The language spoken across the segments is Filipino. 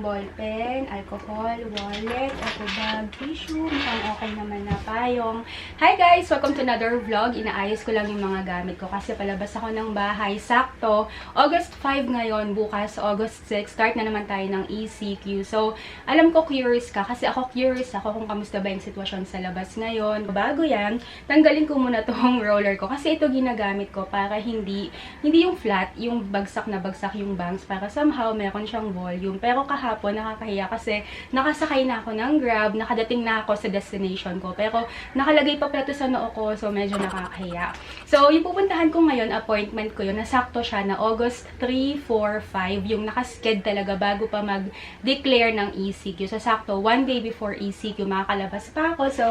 ballpen, alcohol, wallet, eco bag, tissue, mukhang okay naman na payong. Hi guys! Welcome to another vlog. Inaayos ko lang yung mga gamit ko kasi palabas ako ng bahay. Sakto, August 5 ngayon, bukas August 6, start na naman tayo ng ECQ. So, alam ko curious ka kasi ako curious ako kung kamusta ba yung sitwasyon sa labas ngayon. Bago yan, tanggalin ko muna tong roller ko kasi ito ginagamit ko para hindi yung flat, yung bagsak na bagsak yung bangs, para somehow meron siyang volume. Pero kahapon nakakahiya kasi nakasakay na ako ng Grab, nakadating na ako sa destination ko. Pero nakalagay pa pala to sa noo ko, so medyo nakakahiya. So, yung pupuntahan ko ngayon, appointment ko yun, nasakto siya na August 3, 4, 5, yung nakasked talaga bago pa mag-declare ng ECQ. So, sakto, one day before ECQ, makakalabas pa ako. So,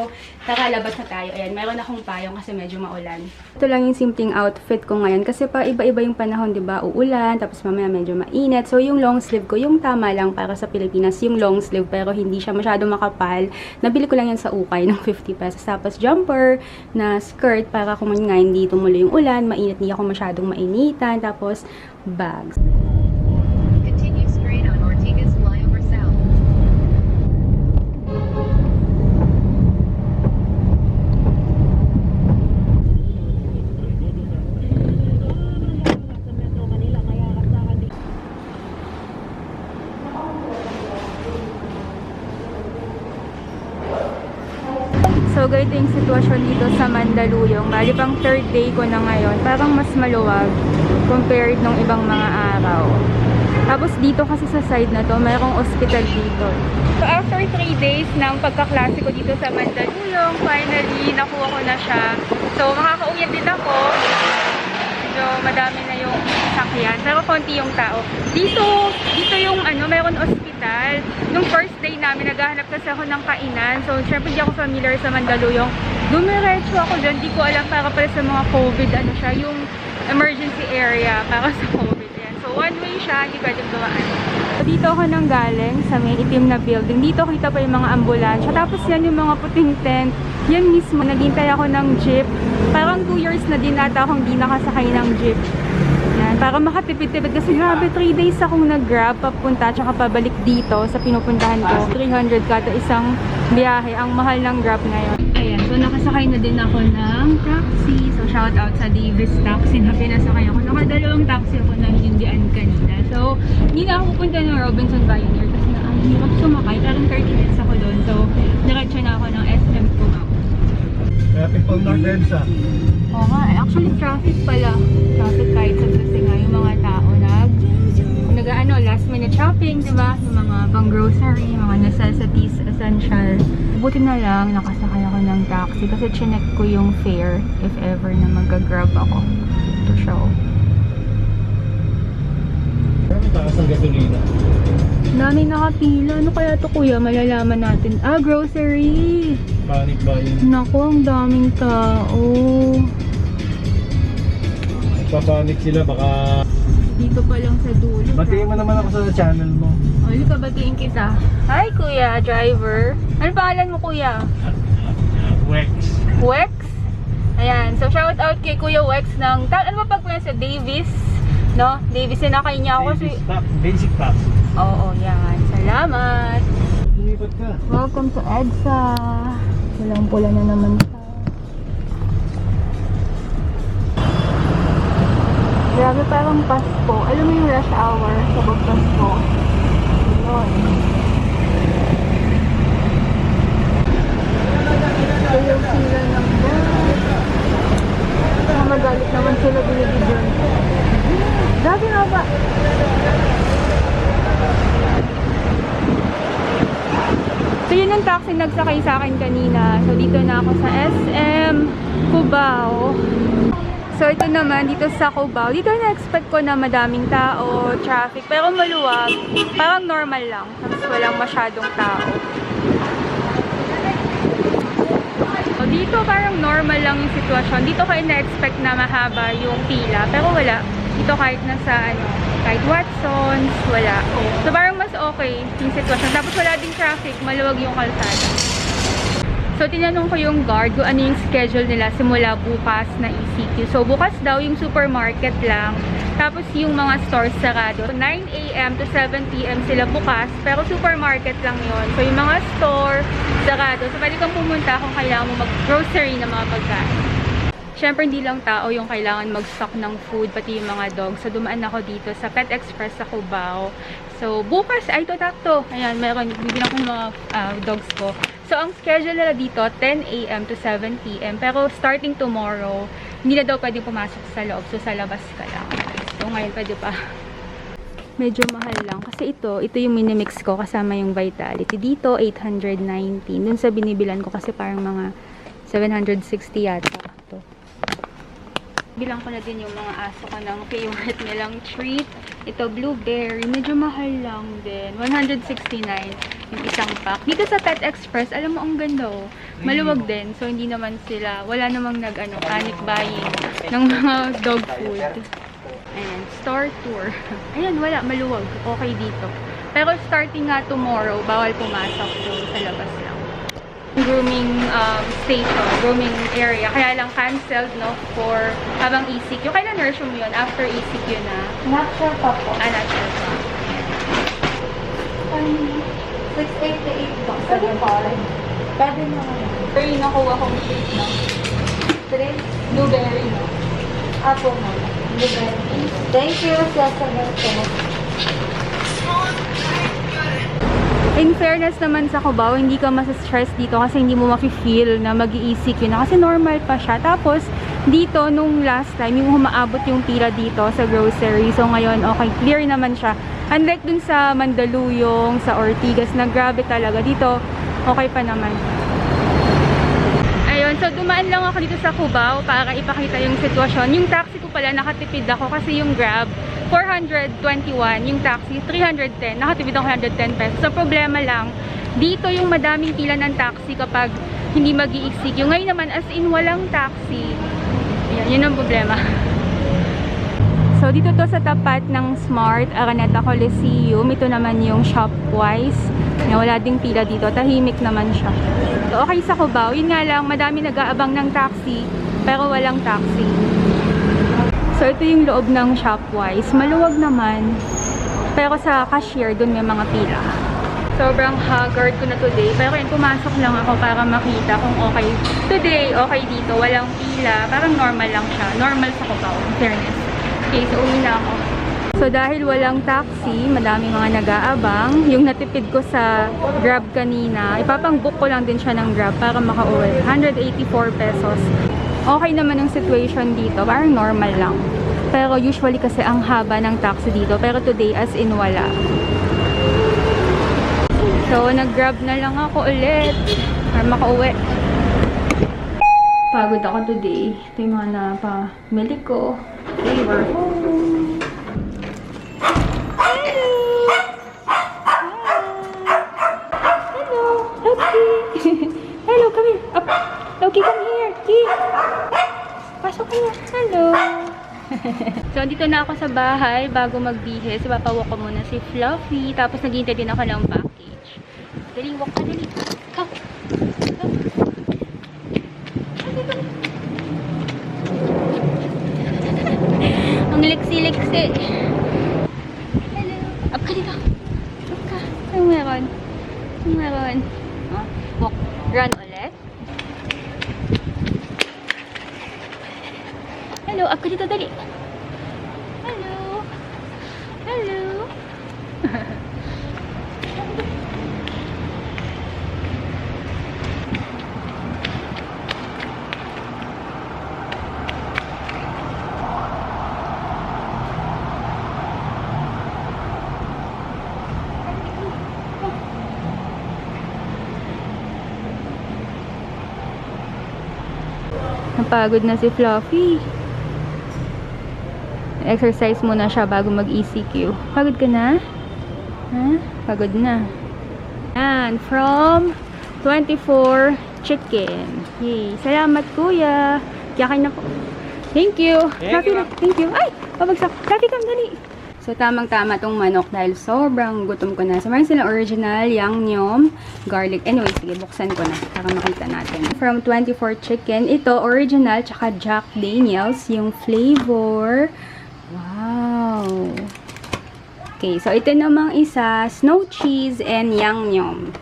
kakalabas na tayo. Ayan, meron akong payong kasi medyo maulan. Ito lang yung simpleng outfit ko ngayon kasi pa iba-iba yung panahon, diba? Uulan, tapos mamaya medyo mainit. So, yung long sleeve ko, yung tama lang para sa Pilipinas, yung long sleeve, pero hindi siya masyado makapal. Nabili ko lang yan sa ukay ng 50 pesos. Tapos, jumper na skirt para kung nga hindi tumuloy yung ulan, mainit, hindi ako masyadong mainitan. Tapos, bags. Continue straight on Ortigas Flyover South. So, ganito yung sitwasyon dito sa Mandaluyong. Bali pang third day ko na ngayon. Parang mas maluwag compared nung ibang mga araw. Tapos dito kasi sa side na to, mayroong hospital dito. So, after 3 days ng pagkaklase ko dito sa Mandaluyong, finally, nakuha ko na siya. So, makakauwi din ako. Medyo madami na yung sakyan. Pero konti yung tao. Dito yung mayroon hospital. Nung first day namin, naghahanap kasi ako ng kainan. So, syempre hindi ako familiar sa Mandaluyong. Dumiretso ako dyan. Di ko alam para pala sa mga COVID, siya, yung emergency area para sa COVID. Yan. So, one way siya, hindi pwedeng dumaan. So, dito ako nang galing sa may itim na building. Dito kita pa yung mga ambulansya. Tapos yan yung mga puting tent. Yan mismo, naghintay ako ng jeep. Parang 2 years na din ata akong di nakasakay ng jeep. Yan, para makatipid-tipid. Kasi grabe, 3 days akong nag-grab papunta tsaka pabalik dito sa pinupuntahan ko. 300 kada isang biyahe. Ang mahal ng grab ngayon. Ayan, so nakasakay na din ako ng taxi. So shout out sa Davis Taxi na pinasakay ako. Nakadalawang taxi ako na hindian kanina. So, hindi na ako pupunta ng Robinson Pioneer kasi na ang hirap sumakay. Parang 30 minutes ako doon. So, diretso na ako ng SM Cubao. Traffic pang North EDSA. Oo nga, actually traffic pala. Traffic kahit sa kasi nga yung mga tao last minute shopping, diba? Yung mga pang grocery, mga necessities, essential. Buti na lang, nakasakay ako ng taxi kasi chinek ko yung fare if ever na mag-grab ako. Ito siya. Marami takas ng gasolina. Dami nakapila. Ano kaya to kuya? Malalaman natin. Ah, grocery! Panic buying. Naku, ang daming tao. Papanik sila, baka... Dito pa lang sa dulo. Batiin mo naman ako sa channel mo. Oli ka, batiin kita. Hi kuya, driver. Ano pangalan mo kuya? Wex. Wex? Ayan, so shout out kay Kuya Wex ng... Ano ba pag sa Davis? No? Davis, sinakay niya ako kasi... Basic tax. Oo, yan. Salamat. Lumipat ka. Welcome to EDSA. Pulang-pula na naman siya. Grabe, parang Pasko. Alam mo yung rush hour sa Pasko? Yun. So yung sila ng bus. Magalit naman sila binibigyan. Dati nga ba? So yun yung taxi nagsakay sa akin kanina. So dito na ako sa SM Cubao. So ito naman dito sa Cubao. Dito na-expect ko na madaming tao, traffic, pero maluwag. Parang normal lang. Tapos walang masyadong tao. So dito parang normal lang yung sitwasyon. Dito kayo na-expect na mahaba yung pila, pero wala. Dito kahit nasa kahit Watsons, wala. So parang mas okay yung sitwasyon. Tapos wala ding traffic, maluwag yung kalsada. So tinanong ko yung guard kung ano yung schedule nila simula bukas na ECQ. So bukas daw yung supermarket lang. Tapos yung mga stores sarado. 9 a.m. to 7 p.m. sila bukas, pero supermarket lang yon. So yung mga store sarado. So pwede kang pumunta kung kailangan mo mag-grocery ng mga pagkain. Siyempre, hindi lang tao yung kailangan mag-stock ng food, pati yung mga dogs. So, dumaan ako dito sa Pet Express sa Cubao. So, bukas, ay takto. Ayan, bibilang ko yung mga dogs ko. So, ang schedule nila dito, 10 a.m. to 7 p.m. Pero, starting tomorrow, hindi na daw pwedeng pumasok sa loob. So, sa labas ka lang. So, ngayon pwede pa. Medyo mahal lang. Kasi ito yung minimix ko kasama yung Vitality. Dito, 819. Dun sa binibilan ko kasi parang mga 760 yata. Ito. Bilang ko na din yung mga aso ko ng favorite nilang treat. Ito, blueberry. Medyo mahal lang din. 169 yung isang pack. Dito sa Pet Express, alam mo, ang ganda oh. Maluwag din. So, hindi naman sila, wala namang panic buying ng mga dog food. Ayan, store tour. Ayan, wala, maluwag. Okay dito. Pero starting nga tomorrow, bawal pumasok doon sa labas lang. Grooming station, grooming area. Kaya lang canceled, no, for habang ECQ. Kailan nursery yun? After ECQ na? Not sure pa po. Not sure pa. 6, 8 to 8 po. Pwede po. Pwede naman. Pero yung nakuha kong treat, no? 3, Blueberry, no? apple mo. Thank you, Sesame. In fairness naman sa Cubao, hindi ka masa-stress dito kasi hindi mo mafe-feel na mag-i-ECQ na kasi normal pa siya. Tapos, dito, nung last time, yung humaabot yung pila dito sa grocery. So, ngayon, okay, clear naman siya. Unlike dun sa Mandaluyong, sa Ortigas, na grabe talaga. Dito, okay pa naman. Ayun, so dumaan lang ako dito sa Cubao para ipakita yung sitwasyon. Yung taxi ko pala, nakatipid ako kasi yung Grab, 421, yung taxi, 310. Nakatipid ako 110 pesos. So, problema lang, dito yung madaming pila ng taxi kapag hindi mag-i-ECQ. Ngayon naman, as in, walang taxi. Ayan, yun ang problema. So, dito to sa tapat ng Smart Araneta Coliseum. Ito naman yung Shopwise. Wala ding pila dito. Tahimik naman siya. So, okay sa Cubao. Yun nga lang, madami nag-aabang ng taxi, pero walang taxi. So, ito yung loob ng Shopwise. Maluwag naman. Pero sa cashier, dun may mga pila. Sobrang haggard ko na today. Pero yun, pumasok lang ako para makita kung okay. Today, okay dito. Walang pila. Parang normal lang siya. Normal sa Cubao, in fairness. Okay, so uwi na ako. So, dahil walang taxi, madami mga nag-aabang. Yung natipid ko sa Grab kanina, ipapang-book ko lang din siya ng Grab para makauwi. 184 pesos. Okay naman yung situation dito. Parang normal lang. Pero usually kasi ang haba ng taxi dito. Pero today, as in, wala. So, nag-Grab na lang ako ulit para makauwi. Pagod ako today. Ito yung mga napamili ko. Okay, we're home. Hello, Loki. Hello, come here. Up. Loki, come here. Key. Pasok ka na. Hello. So, dito na ako sa bahay bago magbihis. Ipapawalk ko muna si Fluffy. Tapos, naghihintay din ako ng package. Dali, walk ka, dali. Come. Come. Ang liksi-liksi. Hello. Up ka dito. Up ka. Anong meron? Anong meron? Oh, walk. Run ulit. Hello. Up ka dito. Dali. Hello. Hello. Napagod na si Fluffy. Exercise muna siya bago mag-ECQ. Pagod ka na? Ha? Pagod na. And from 24 chicken. Yay. Salamat, kuya. Kakain na po. Thank you. Fluffy, thank you. Ay! Pabagsak. Fluffy, come, dali. So, tamang-tama tong manok dahil sobrang gutom ko na. So, meron silang original, yangnyom, garlic. Anyway, sige, buksan ko na para makita natin. From 24 chicken. Ito, original, tsaka Jack Daniels, yung flavor. Wow! Wow! Okay, so ito namang isa, snow cheese and yangnyeom.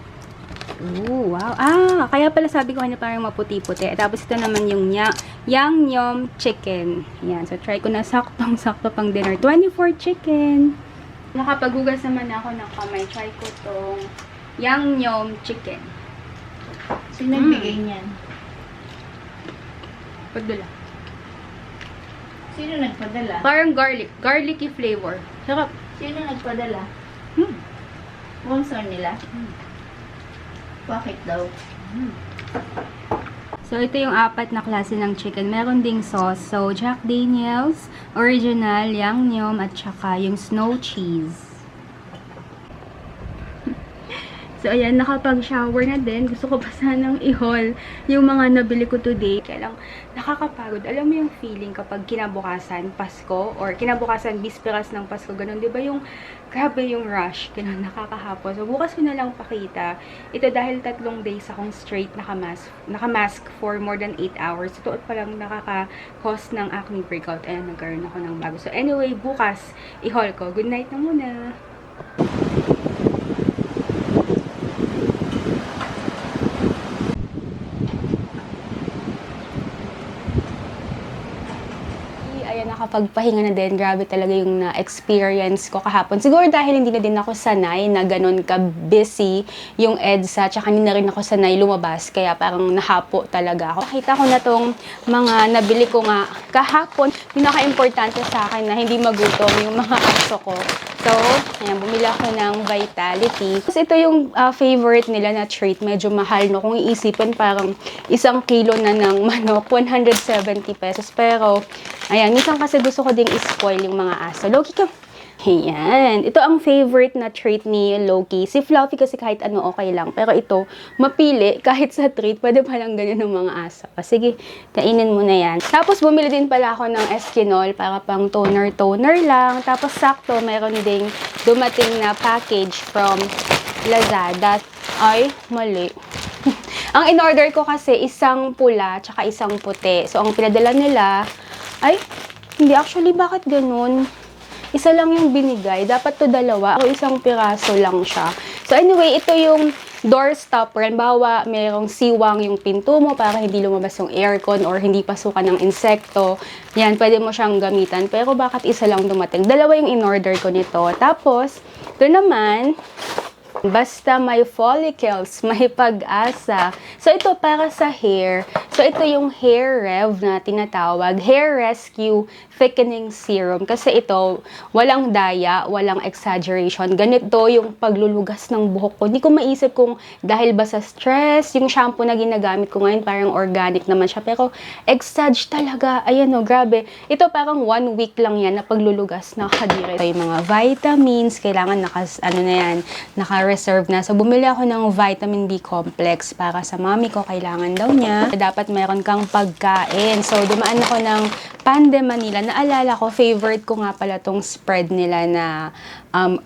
Ooh, wow. Kaya pala sabi ko kanina parang maputi-puti. Tapos ito naman yung yangnyeom chicken. Yan, so try ko na saktong-sakto pang dinner. 24 chicken. Nakapaghugas naman ako ng kamay. Try ko tong yangnyeom chicken. Sino nagbigay niyan? Padula. Sino nagpadala? Parang garlicky flavor. Sarap. Sino nagpadala? Sponsor nila? Bakit daw? So, ito yung 4 na klase ng chicken. Meron ding sauce. So, Jack Daniels, original, yangnyeom, at saka yung snow cheese. So, ayan, nakapag-shower na din. Gusto ko pa sanang i-haul yung mga nabili ko today. Kaya lang, nakakapagod. Alam mo yung feeling kapag kinabukasan, Pasko, or kinabukasan, bisperas ng Pasko, ganun. Diba yung, grabe yung rush, ganun, nakakahapon. So, bukas ko na lang pakita. Ito dahil 3 days akong straight nakamask for more than 8 hours. Ito pa lang nakaka-cause ng acne breakout. Ayan, nagkaroon ako ng bago. So, anyway, bukas, i-haul ko. Good night na muna. Nakapagpahinga na din. Grabe talaga yung na-experience ko kahapon. Siguro dahil hindi na din ako sanay na ganun ka-busy yung EDSA, tsaka hindi na rin ako sanay lumabas, kaya parang nahapo talaga ako. Nakita ko na tong mga nabili ko nga kahapon. Pinaka-importante sa akin na hindi magutom yung mga aso ko. So, ayan, bumili ako ng Vitality. Tapos ito yung favorite nila na treat. Medyo mahal, no? Kung iisipin, parang 1 kilo na ng manok, 170 pesos. Pero, ayan, minsan kasi gusto ko ding i-spoil yung mga aso. Loki ka. Ayan. Ito ang favorite na treat ni Loki. Si Fluffy kasi kahit ano okay lang. Pero ito, mapili kahit sa treat. Pwede palang ganyan ng mga aso. Sige, kainin mo na yan. Tapos bumili din pala ako ng Eskinol para pang toner-toner lang. Tapos sakto, meron ding dumating na package from Lazada. Ay, mali. Ang in-order ko kasi isang pula tsaka isang puti. So, ang pinadala nila, ay, hindi actually, bakit ganun? Isa lang yung binigay. Dapat to 2 o 1 piraso lang siya. So anyway, ito yung door stopper. Halimbawa, mayroong siwang yung pinto mo para hindi lumabas yung aircon or hindi pasukan ng insekto. Yan, pwede mo siyang gamitan. Pero bakit isa lang dumating? 2 yung in-order ko nito. Tapos, ito naman, basta may follicles, may pag-asa. So, ito para sa hair. So, ito yung Hair Rev na tinatawag. Hair Rescue Thickening Serum. Kasi ito, walang daya, walang exaggeration. Ganito yung paglulugas ng buhok ko. Hindi ko maisip kung dahil ba sa stress, yung shampoo na ginagamit ko ngayon, parang organic naman siya. Pero, exage talaga. Ayan o, grabe. Ito parang 1 week lang yan na paglulugas na kadire. Ito yung mga vitamins, kailangan naka-reserve na. So, bumili ako ng vitamin B complex para sa mami ko. Kailangan daw niya. Dapat meron kang pagkain. So, dumaan ako ng Pande Manila. Naalala ko, favorite ko nga pala tong spread nila na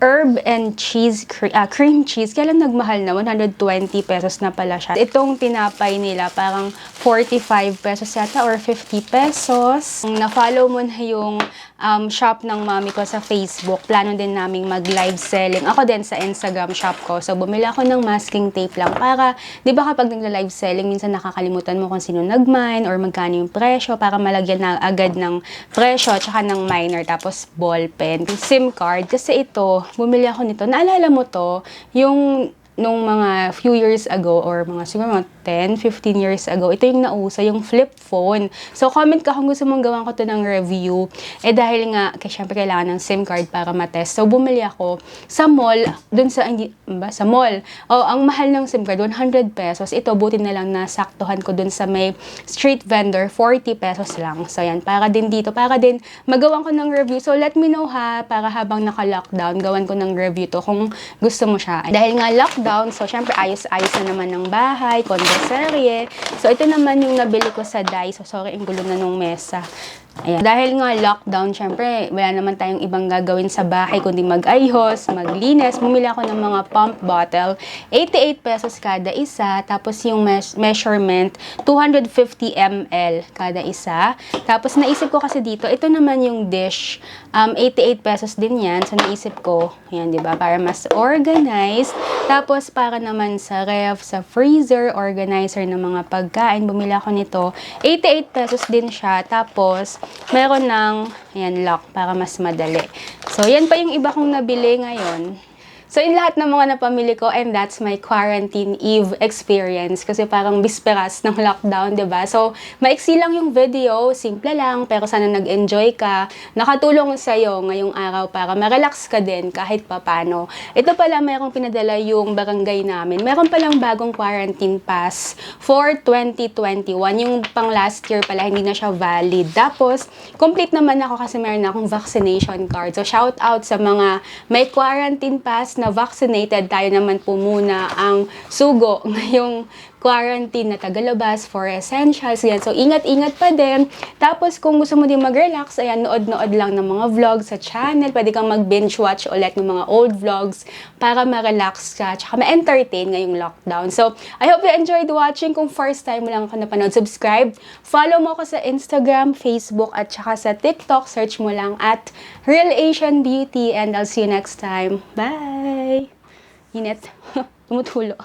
herb and cheese, cream cheese. Kaya lang nagmahal na, 120 pesos na pala siya. Itong tinapay nila, parang 45 pesos yata or 50 pesos. Na-follow mo na yung shop ng mami ko sa Facebook. Plano din naming mag-live selling. Ako din sa Instagram shop ko. So, bumili ako ng masking tape lang para, di ba kapag nagla-live selling, minsan nakakalimutan mo kung sino nag-mine or magkano yung presyo para malagyan na agad ng presyo tsaka ng minor tapos ballpen. SIM card. Kasi ito, bumili ako nito. Naalala mo to, yung nung mga few years ago or mga siguro mga 10, 15 years ago, ito yung nauso, yung flip phone. So, comment ka kung gusto mong gawan ko to ng review. Dahil nga, syempre kailangan ng SIM card para matest. So, bumili ako sa mall, sa mall. Ang mahal ng SIM card, 100 pesos. Ito, buti na lang nasaktuhan ko dun sa may street vendor, 40 pesos lang. So, yan, para din dito, para din magawan ko ng review. So, let me know ha, para habang naka-lockdown, gawan ko ng review to kung gusto mo siya. Dahil nga lockdown, so, syempre, ayos-ayos na naman ng bahay, serye. So, ito naman yung nabili ko sa Daiso. Sorry, ang gulo na nung mesa. Ayan. Dahil nga lockdown, syempre, wala naman tayong ibang gagawin sa bahay kundi mag-ayos, maglinis. Bumili ako ng mga pump bottle. 88 pesos kada isa. Tapos yung measurement, 250 ml kada isa. Tapos naisip ko kasi dito, ito naman yung dish. 88 pesos din yan. So naisip ko, yan, di ba? Para mas organized. Tapos para naman sa ref, sa freezer, organizer ng mga pagkain, bumili ako nito. 88 pesos din siya. Tapos, meron ng ayan, lock para mas madali. So, yan pa yung iba kong nabili ngayon. So, in lahat ng mga napamili ko, and that's my quarantine eve experience. Kasi parang bisperas ng lockdown, 'di ba? So, maiksi lang yung video, simple lang, pero sana nag-enjoy ka. Nakatulong sa'yo ngayong araw para ma-relax ka din kahit papano. Ito pala, mayroong pinadala yung barangay namin. Meron palang bagong quarantine pass for 2021. Yung pang last year pala, hindi na siya valid. Tapos, complete naman ako kasi meron akong vaccination card. So, shout out sa mga may quarantine pass na vaccinated. Tayo naman po muna ang sugo ngayong quarantine na tagalabas for essentials. Yan. So, ingat-ingat pa din. Tapos, kung gusto mo din mag-relax, ayan, nood-nood lang ng mga vlogs sa channel. Pwede kang mag-binge watch ulit ng mga old vlogs para ma-relax ka, tsaka ma-entertain ngayong lockdown. So, I hope you enjoyed watching. Kung first time mo lang ako napanood, subscribe. Follow mo ako sa Instagram, Facebook, at tsaka sa TikTok. Search mo lang at Real Asian Beauty. And I'll see you next time. Bye! Init. Tumutulo.